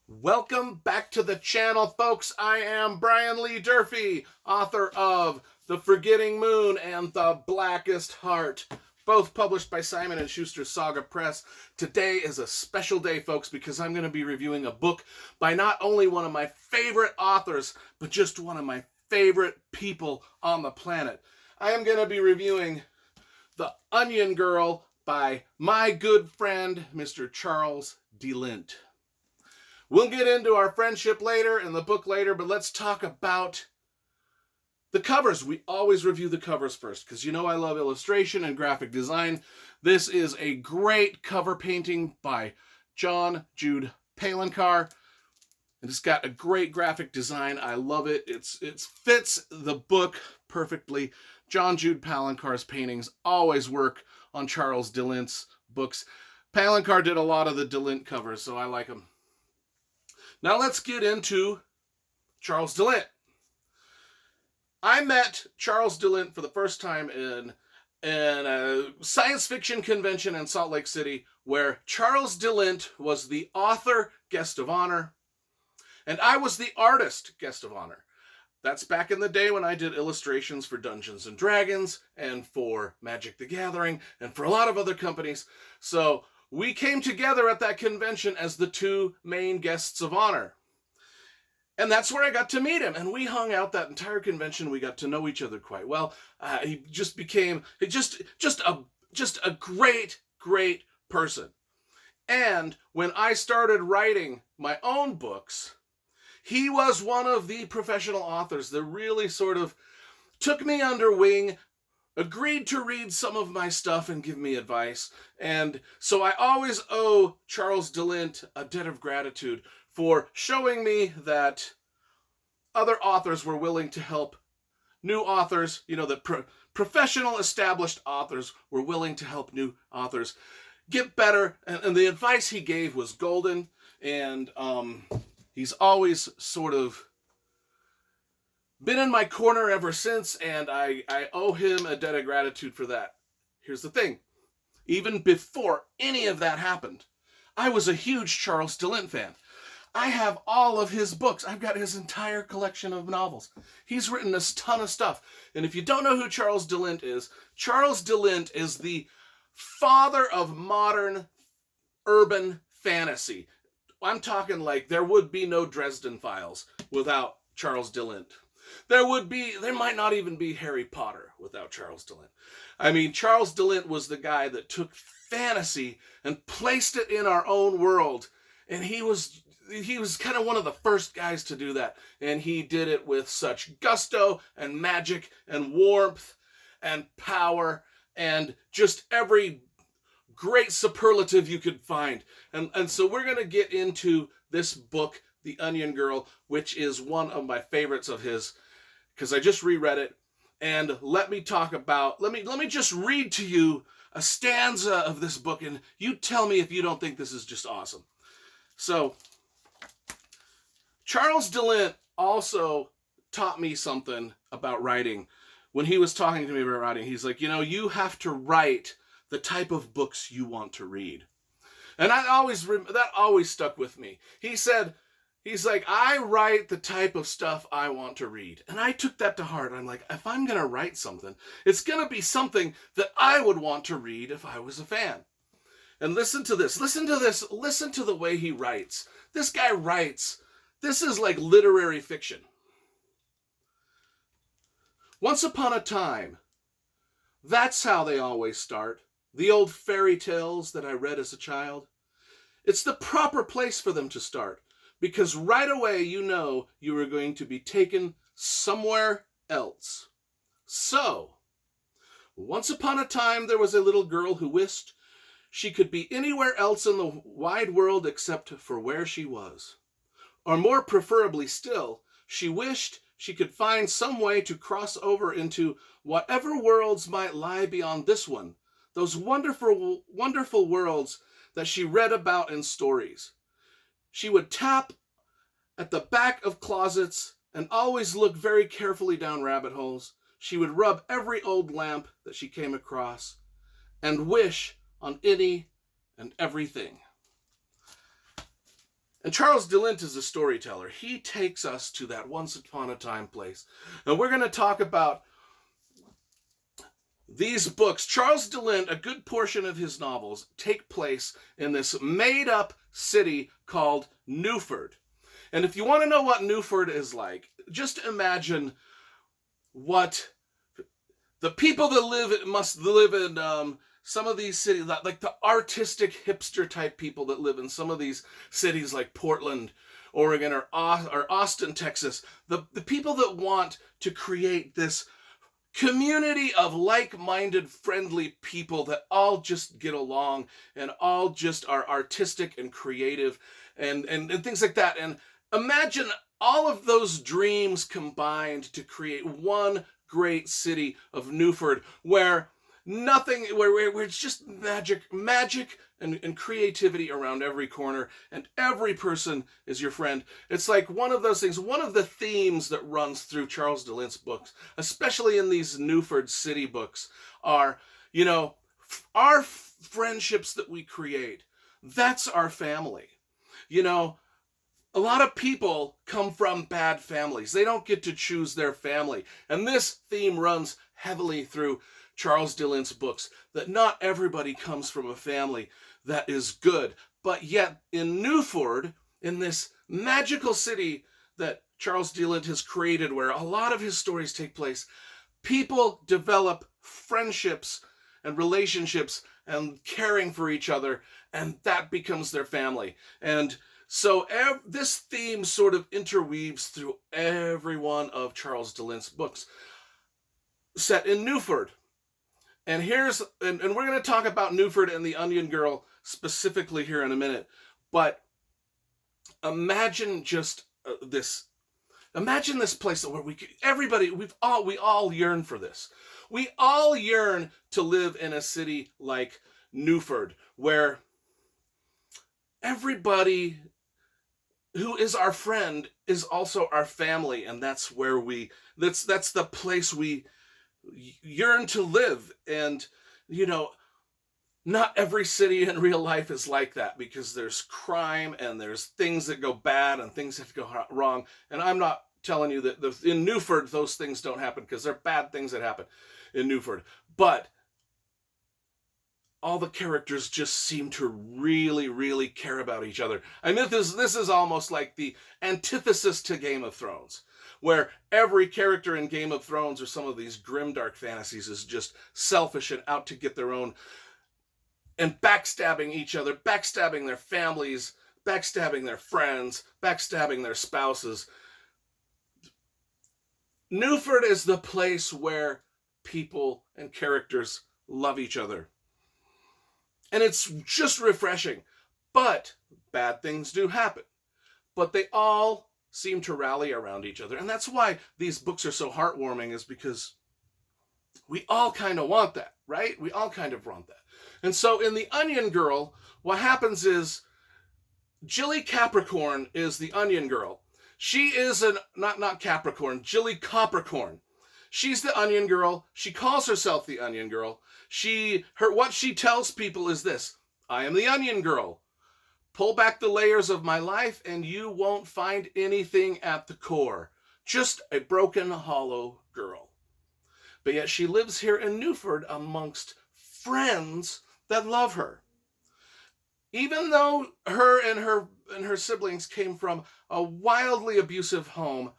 Welcome back to the channel, folks. I am Brian Lee Durfee, author of The Forgetting Moon and The Blackest Heart, both published by Simon & Schuster Saga Press. Today is a special day, folks, because I'm going to be reviewing a book by not only one of my favorite authors, but just one of my favorite people on the planet. I am going to be reviewing The Onion Girl by my good friend, Mr. Charles de Lint. We'll get into our friendship later and the book later, but let's talk about the covers. We always review the covers first because you know I love illustration and graphic design. This is a great cover painting by John Jude Palencar. And it's got a great graphic design. I love it. It fits the book perfectly. John Jude Palencar's paintings always work on Charles de Lint's books. Palencar did a lot of the de Lint covers, so I like them. Now let's get into Charles de Lint. I met Charles de Lint for the first time in a science fiction convention in Salt Lake City where Charles de Lint was the author guest of honor and I was the artist guest of honor. That's back in the day when I did illustrations for Dungeons & Dragons and for Magic the Gathering and for a lot of other companies. So we came together at that convention as the two main guests of honor. And that's where I got to meet him. And we hung out that entire convention. We got to know each other quite well. He just became just a great, great person. And when I started writing my own books, he was one of the professional authors that really sort of took me under wing, agreed to read some of my stuff and give me advice. And so I always owe Charles de Lint a debt of gratitude for showing me that other authors were willing to help new authors, that professional established authors were willing to help new authors get better. And the advice he gave was golden. And he's always sort of been in my corner ever since, and I owe him a debt of gratitude for that. Here's the thing. Even before any of that happened, I was a huge Charles de Lint fan. I have all of his books. I've got his entire collection of novels. He's written a ton of stuff. And if you don't know who Charles de Lint is the father of modern urban fantasy. I'm talking like there would be no Dresden Files without Charles de Lint. There might not even be Harry Potter without Charles de Lint. I mean, Charles de Lint was the guy that took fantasy and placed it in our own world. And he was kind of one of the first guys to do that. And he did it with such gusto and magic and warmth and power and just every great superlative you could find. And so we're going to get into this book, The Onion Girl, which is one of my favorites of his, because I just reread it. And let me just read to you a stanza of this book, and you tell me if you don't think this is just awesome. So, Charles de Lint also taught me something about writing. When he was talking to me about writing, he's like, you have to write the type of books you want to read. And that always stuck with me. He's like, I write the type of stuff I want to read. And I took that to heart. I'm like, if I'm going to write something, it's going to be something that I would want to read if I was a fan. And listen to this. Listen to the way he writes. This guy writes. This is like literary fiction. Once upon a time. That's how they always start. The old fairy tales that I read as a child. It's the proper place for them to start. Because right away you are going to be taken somewhere else. So, once upon a time there was a little girl who wished she could be anywhere else in the wide world except for where she was. Or more preferably still, she wished she could find some way to cross over into whatever worlds might lie beyond this one. Those wonderful, wonderful worlds that she read about in stories. She would tap at the back of closets and always look very carefully down rabbit holes. She would rub every old lamp that she came across and wish on any and everything. And Charles de Lint is a storyteller. He takes us to that once upon a time place. And we're going to talk about these books. Charles de Lint, a good portion of his novels take place in this made-up city called Newford. And if you want to know what Newford is like, just imagine what the people that must live in some of these cities, like the artistic hipster type people that live in some of these cities like Portland, Oregon, or Austin, Texas. The people that want to create this community of like-minded, friendly people that all just get along and all just are artistic and creative and things like that. And imagine all of those dreams combined to create one great city of Newford where it's just magic and creativity around every corner, and every person is your friend. It's like one of those things, one of the themes that runs through Charles de Lint's books, especially in these Newford City books, are, our friendships that we create. That's our family. A lot of people come from bad families. They don't get to choose their family. And this theme runs heavily through Charles de Lint's books, that not everybody comes from a family that is good. But yet in Newford, in this magical city that Charles de Lint has created, where a lot of his stories take place, people develop friendships and relationships and caring for each other, and that becomes their family. And so this theme sort of interweaves through every one of Charles de Lint's books set in Newford. And we're going to talk about Newford and the Onion Girl specifically here in a minute. But imagine just this. Imagine this place where we all yearn for this. We all yearn to live in a city like Newford, where everybody who is our friend is also our family, and that's the place we yearn to live. And not every city in real life is like that, because there's crime and there's things that go bad and things that go wrong. And I'm not telling you that in Newford those things don't happen, because they're bad things that happen in Newford. But all the characters just seem to really, really care about each other. I mean, this is almost like the antithesis to Game of Thrones, where every character in Game of Thrones or some of these grimdark fantasies is just selfish and out to get their own, and backstabbing each other, backstabbing their families, backstabbing their friends, backstabbing their spouses. Newford is the place where people and characters love each other. And it's just refreshing. But bad things do happen. But they all seem to rally around each other. And that's why these books are so heartwarming, is because we all kind of want that, right? We all kind of want that. And so in The Onion Girl, what happens is Jilly Capricorn is the Onion Girl. She is not Capricorn, Jilly Coppercorn. She's the Onion Girl. She calls herself the Onion Girl. What she tells people is this: I am the Onion Girl. Pull back the layers of my life and you won't find anything at the core. Just a broken, hollow girl. But yet she lives here in Newford amongst friends that love her. Even though her and her siblings came from a wildly abusive home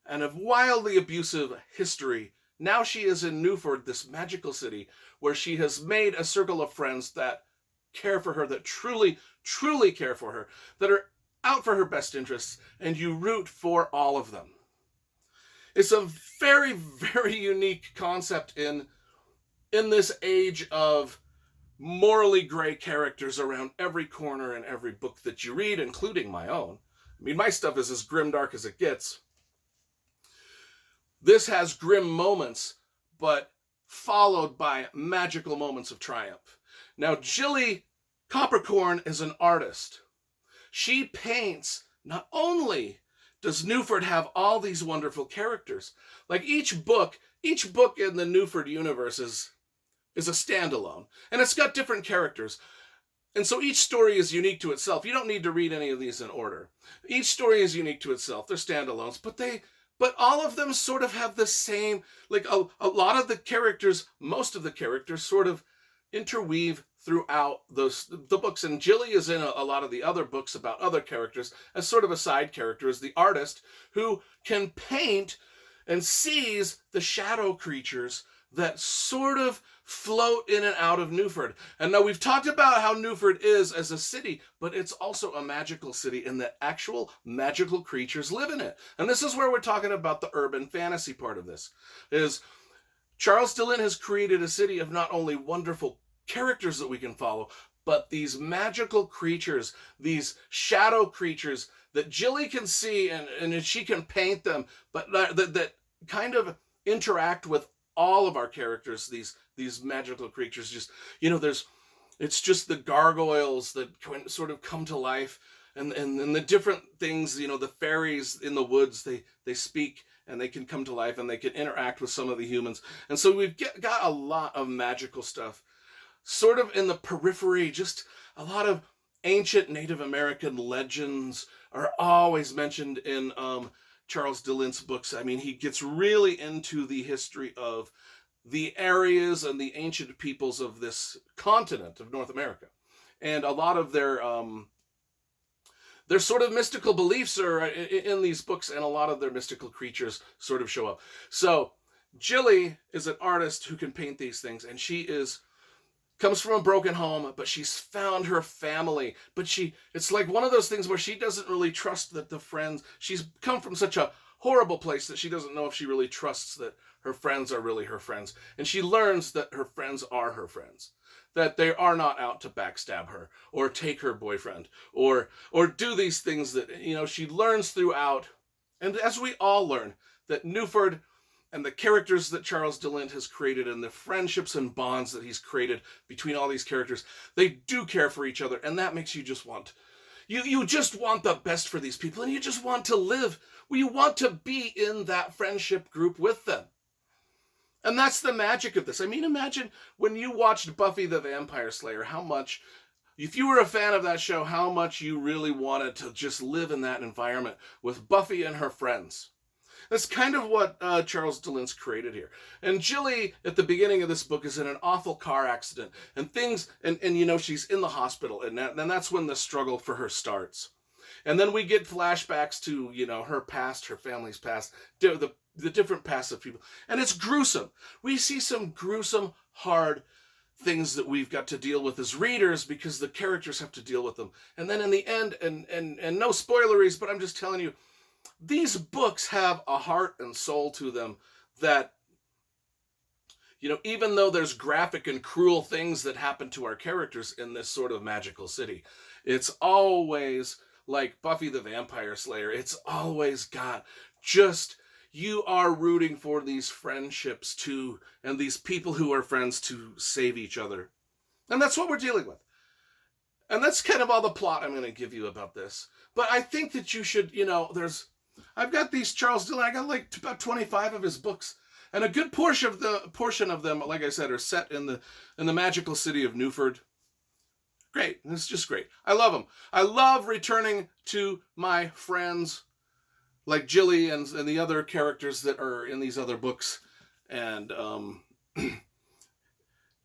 and a wildly abusive history, now she is in Newford, this magical city, where she has made a circle of friends that care for her, that truly, truly care for her, that are out for her best interests, and you root for all of them. It's a very, very unique concept in this age of morally gray characters around every corner and every book that you read, including my own. I mean, my stuff is as grimdark as it gets. This has grim moments, but followed by magical moments of triumph. Now, Jilly Coppercorn is an artist. She paints. Not only does Newford have all these wonderful characters, like each book in the Newford universe is a standalone, and it's got different characters. And so each story is unique to itself. You don't need to read any of these in order. Each story is unique to itself. They're standalones, but all of them sort of have the same, like a lot of the characters, most of the characters sort of interweave throughout the books. And Jilly is in a lot of the other books about other characters as sort of a side character, as the artist who can paint and sees the shadow creatures that sort of float in and out of Newford. And now we've talked about how Newford is as a city, but it's also a magical city in that actual magical creatures live in it. And this is where we're talking about the urban fantasy part of this. Is Charles de Lint has created a city of not only wonderful characters that we can follow, but these magical creatures, these shadow creatures that Jilly can see and she can paint them, but that kind of interact with all of our characters, these magical creatures. Just, it's just the gargoyles that sort of come to life, and the different things, the fairies in the woods, they speak and they can come to life and they can interact with some of the humans. And so we've got a lot of magical stuff sort of in the periphery. Just a lot of ancient Native American legends are always mentioned in Charles de Lint's books. I mean, he gets really into the history of the areas and the ancient peoples of this continent of North America. And a lot of their sort of mystical beliefs are in these books, and a lot of their mystical creatures sort of show up. So Jilly is an artist who can paint these things, and she comes from a broken home, but she's found her family. But it's like one of those things where she doesn't really trust that the friends, she's come from such a horrible place that she doesn't know if she really trusts that her friends are really her friends. And she learns that her friends are her friends, that they are not out to backstab her or take her boyfriend or do these things that, she learns throughout. And as we all learn, that Newford and the characters that Charles de Lint has created and the friendships and bonds that he's created between all these characters, they do care for each other, and that makes you just want, you just want the best for these people, and you just want to live, you want to be in that friendship group with them. And that's the magic of this. I mean, imagine when you watched Buffy the Vampire Slayer, how much, if you were a fan of that show, how much you really wanted to just live in that environment with Buffy and her friends. That's kind of what Charles de Lint's created here. And Jilly, at the beginning of this book, is in an awful car accident. And she's in the hospital. And that's when the struggle for her starts. And then we get flashbacks to, her past, her family's past, the different pasts of people. And it's gruesome. We see some gruesome, hard things that we've got to deal with as readers because the characters have to deal with them. And then in the end, and no spoileries, but I'm just telling you, these books have a heart and soul to them that, even though there's graphic and cruel things that happen to our characters in this sort of magical city, it's always like Buffy the Vampire Slayer. It's always got just, you are rooting for these friendships too, and these people who are friends to save each other. And that's what we're dealing with. And that's kind of all the plot I'm going to give you about this. But I think that you should, I've got these Charles de Lint, I got like about 25 of his books. And a good portion of them, like I said, are set in the magical city of Newford. Great. It's just great. I love them. I love returning to my friends like Jilly and the other characters that are in these other books. And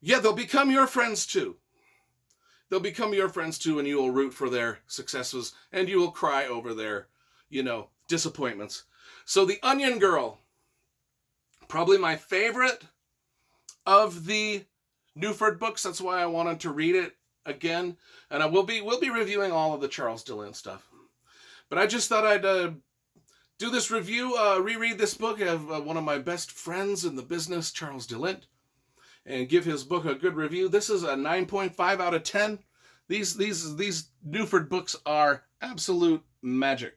yeah, they'll become your friends too. They'll become your friends too, and you will root for their successes, and you will cry over their, disappointments. So The Onion Girl, probably my favorite of the Newford books. That's why I wanted to read it again. And we'll be reviewing all of the Charles de Lint stuff. But I just thought I'd do this review, reread this book. I have one of my best friends in the business, Charles de Lint, and give his book a good review. This is a 9.5 out of 10. These Newford books are absolute magic.